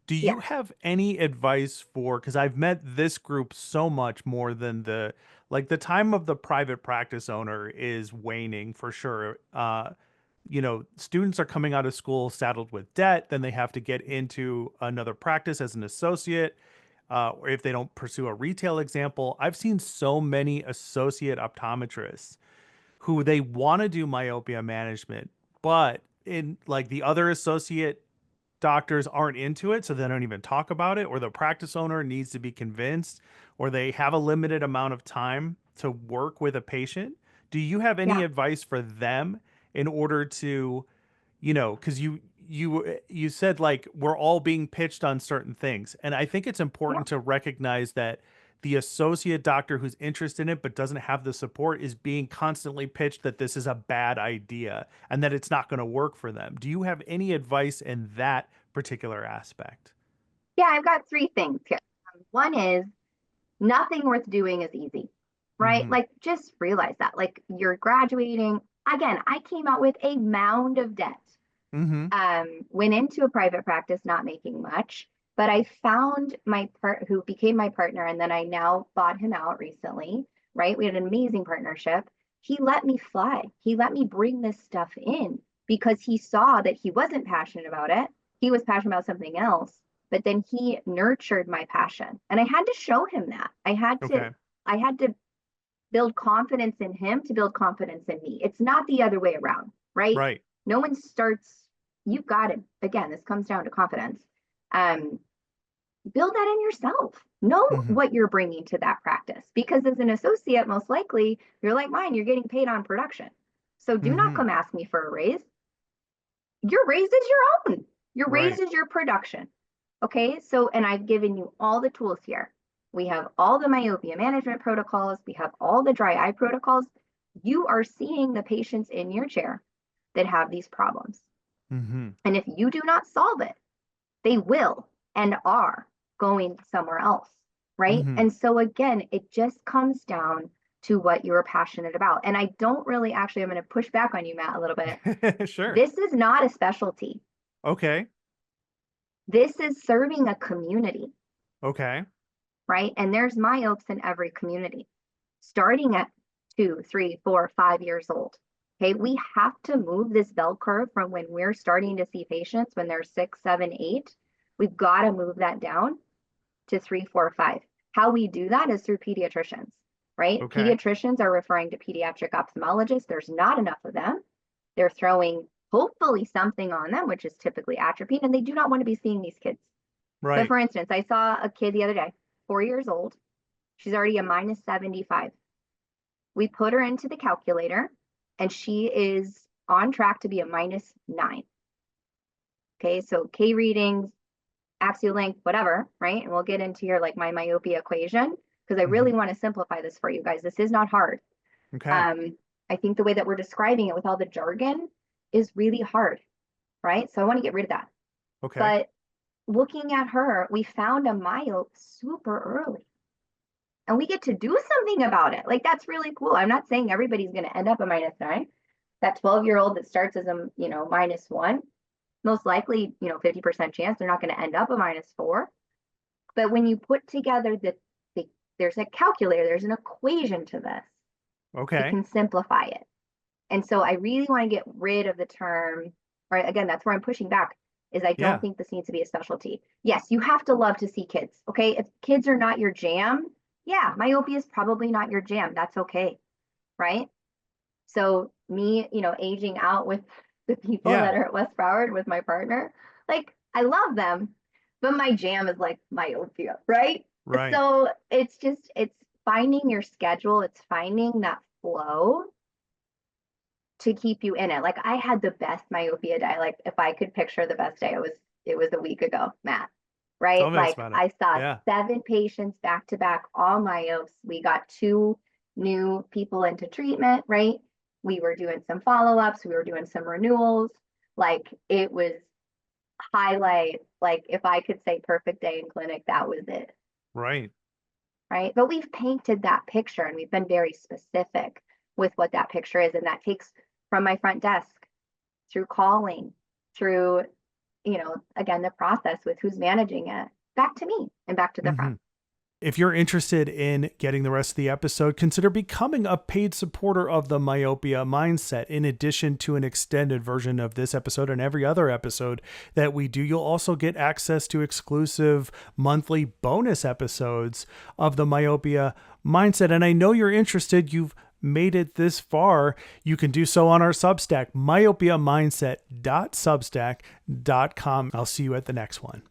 Do you Yes. have any advice for, because I've met this group so much more than the time of the private practice owner is waning for sure. Students are coming out of school saddled with debt, then they have to get into another practice as an associate, or if they don't pursue a retail example. I've seen so many associate optometrists who they want to do myopia management, but in like the other associate doctors aren't into it, so they don't even talk about it, or the practice owner needs to be convinced, or they have a limited amount of time to work with a patient. Do you have any Yeah. advice for them in order to, because you said like we're all being pitched on certain things, and I think it's Yeah. important to recognize that the associate doctor who's interested in it but doesn't have the support is being constantly pitched that this is a bad idea and that it's not going to work for them. Do you have any advice in that particular aspect? Yeah. I've got three things here. One is nothing worth doing is easy, right? Mm-hmm. Like, just realize that. Like, you're graduating. Again, I came out with a mound of debt. Mm-hmm. Went into a private practice not making much, but I found my part who became my partner, and then I now bought him out recently, right? We had an amazing partnership. He let me fly. He let me bring this stuff in because he saw that he wasn't passionate about it. He was passionate about something else, but then he nurtured my passion. And I had to show him that. Okay. I had to build confidence in him to build confidence in me. It's not the other way around, right? Right. No one starts, you've got it. Again, this comes down to confidence. Um, Build that in yourself. Know Mm-hmm. what you're bringing to that practice because as an associate, most likely you're like mine, you're getting paid on production. So do not Mm-hmm. come ask me for a raise. Your raise is your own. Your raise Right. is your production. Okay. So, and I've given you all the tools here. We have all the myopia management protocols. We have all the dry eye protocols. You are seeing the patients in your chair that have these problems. Mm-hmm. And if you do not solve it, they will and are going somewhere else. Right. Mm-hmm. And so, again, it just comes down to what you're passionate about. And I don't really actually, I'm going to push back on you, Matt, a little bit. Sure. This is not a specialty. Okay. This is serving a community, Okay. right? And there's myopes in every community, starting at 2, 3, 4, 5 years old. Okay, we have to move this bell curve from when we're starting to see patients when they're 6, 7, 8. We've got to move that down to 3, 4, 5. How we do that is through pediatricians, right? Okay. Pediatricians are referring to pediatric ophthalmologists. There's not enough of them. They're throwing hopefully something on them, which is typically atropine, and they do not want to be seeing these kids. But Right. for instance, I saw a kid the other day, 4 years old. She's already a minus 75. We put her into the calculator, and she is on track to be a -9. Okay, so K readings, axial length, whatever, right? And we'll get into your like my myopia equation because I Mm-hmm. really want to simplify this for you guys. This is not hard. Okay. Um, I think the way that we're describing it with all the jargon is really hard, right? So I want to get rid of that. Okay. But looking at her, we found a myope super early and we get to do something about it. Like that's really cool. I'm not saying everybody's going to end up a -9. That 12-year-old that starts as a, -1, most likely, 50% chance they're not going to end up a -4. But when you put together there's a calculator, there's an equation to this, we Okay. can simplify it. And so I really want to get rid of the term, or again, that's where I'm pushing back, is I don't Yeah. think this needs to be a specialty. Yes, you have to love to see kids. Okay. If kids are not your jam, yeah, myopia is probably not your jam. That's okay. Right. So me, aging out with the people Yeah. that are at West Broward with my partner, like I love them, but my jam is like myopia, right? Right. So it's finding your schedule, it's finding that flow to keep you in it. Like I had the best myopia day. Like if I could picture the best day, it was a week ago, Matt. Tell Right? me Like about it. I saw Yeah. 7 patients back to back, all myopes. We got 2 new people into treatment, right? We were doing some follow-ups, we were doing some renewals. Like it was highlight, like if I could say perfect day in clinic, that was it. Right. Right? But we've painted that picture and we've been very specific with what that picture is. And that takes from my front desk through calling, through again, the process with who's managing it back to me and back to the front. Mhm. If you're interested in getting the rest of the episode, consider becoming a paid supporter of the Myopia Mindset. In addition to an extended version of this episode and every other episode that we do, you'll also get access to exclusive monthly bonus episodes of the Myopia Mindset. And I know you're interested. You've made it this far. You can do so on our Substack, myopiamindset.substack.com. I'll see you at the next one.